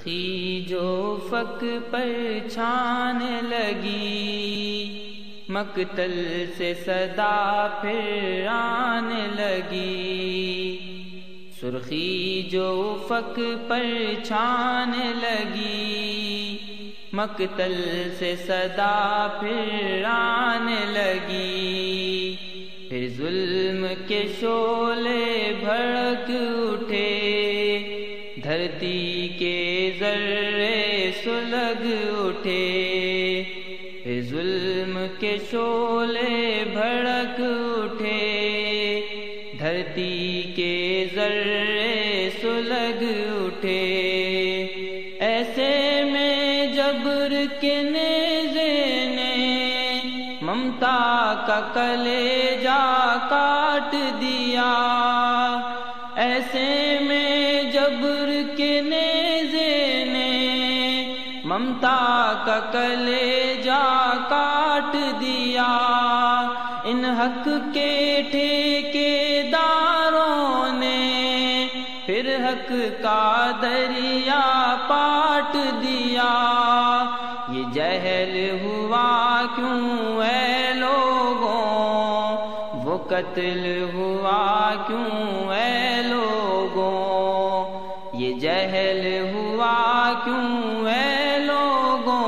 سرخی جو افق پر چھانے لگی، مقتل سے صدا پھر آنے لگی۔ سرخی جو افق پر چھانے لگی، مقتل سے صدا پھر آنے لگی۔ پھر ظلم کے شعلے بھڑک اٹھے، دھرتی کے ذرے سلگ اٹھے۔ پھر ظلم کے شعلے بھڑک اٹھے، دھرتی کے ذرے سلگ اٹھے۔ ایسے میں جبر کے نیزے نے ممتا کا کلیجہ کاٹ دیا۔ ایسے میں جبر کے نیزے نے ممتا کا کلیجہ کاٹ دیا۔ ان حق کے ٹھیکے داروں نے پھر حق کا دریا پاٹ دیا۔ یہ جہل ہوا کیوں اے لوگوں، وہ قتل ہوا کیوں اے لوگوں۔ یہ جہل ہوا کیوں اے لوگوں،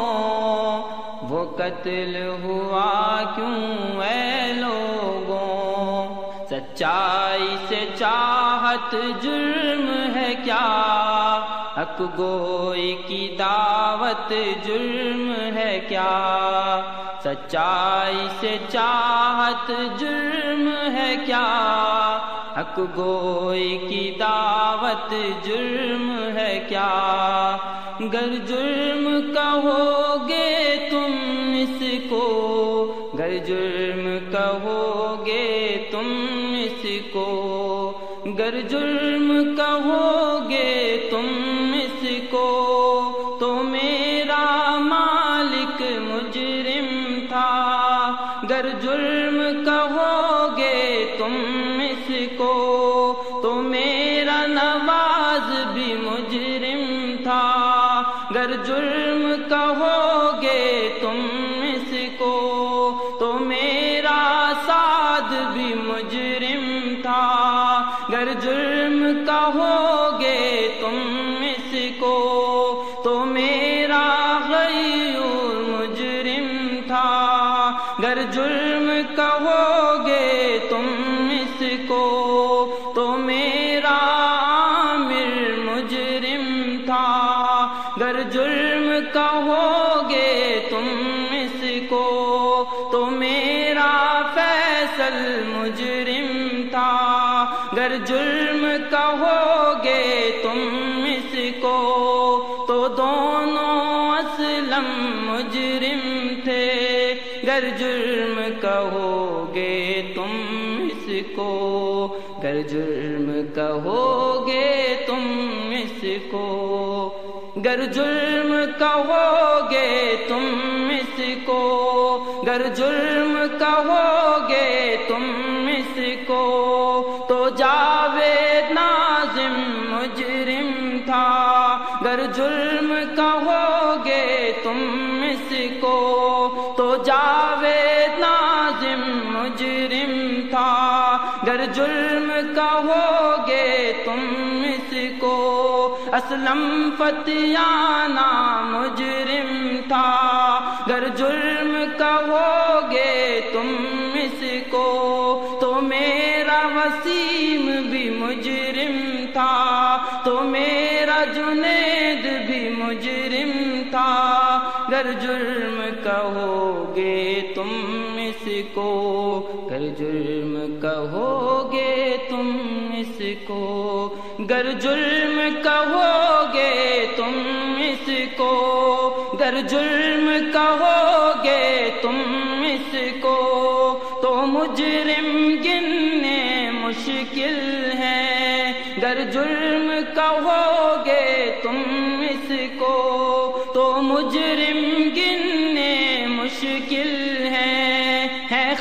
وہ قتل ہوا کیوں اے لوگوں۔ سچائی سے چاہت جرم ہے کیا، حق گوئی کی دعوت جرم ہے کیا۔ سچائی سے چاہت جرم ہے کیا، حق گوئی کی دعوت جرم ہے کیا۔ گر جرم کہو گے تم اس کو، گر جرم کہو گے تم اس کو، گر جرم کہو گے تم اس کو، تو میرا مالک مجرم تھا۔ گر جرم کہو گے تم اس کو، تو میرا نواز بھی مجرم تھا۔ گر جرم کہو گے تم اس کو، تو میرا سعد بھی مجرم تھا۔ گر جرم کہو گے تم اس کو، تو میرا غیور مجرم تھا۔ گر جرم کہو گے تم اس کو، تو میرا عامر مجرم تھا۔ گر جرم کہو گے تم اس کو، تو میرا فیصل مجرم تھا۔ گر جرم کہو گے تم اس کو، تو دونوں اسلم مجرم تھے۔ گر جرم کہو گے تم اس کو، گر جرم کہو گے تم اس کو، گر جرم کہو گے تم اس کو، گر جرم کہو گے تم اس کو، تو جاوید ناظم مجرم تھا۔ گر جرم کہو گے تم اس کو، تو جاوید ناظم مجرم تھا۔ گر جرم کہو گے تم اس کو، اسلم فتیانہ مجرم تھا۔ گر جرم کہو گے تم اس کو، تو میرا وسیم بھی مجرم تھا۔ تو میرا جنید بھی مجرم تھا۔ گر جرم کہو گے تم اس کو، گر جرم کہو گے تم اس کو، گر جرم کہو گے تم اس کو، گر جرم کہو گے تم اس کو، تو مجرم گننے مشکل ہے۔ گر جرم کہو گے تم اس کو، تو مجرم گننے مشکل ہے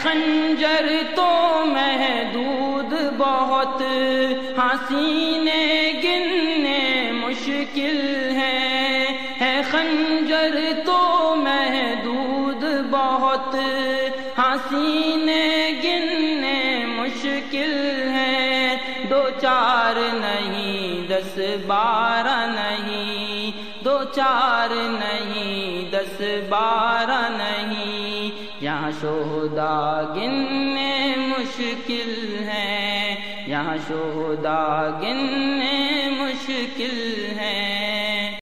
خنجر تو محدود بہت، ہاں سینے گننے مشکل ہے خنجر تو محدود بہت، ہاں سینے گننے مشکل ہے، 2 4 نہیں 10 12 نہیں، 2 4 نہیں 10 12 نہیں، یہاں شہداء گننے مشکل ہیں، یہاں شہداء گننے مشکل ہیں۔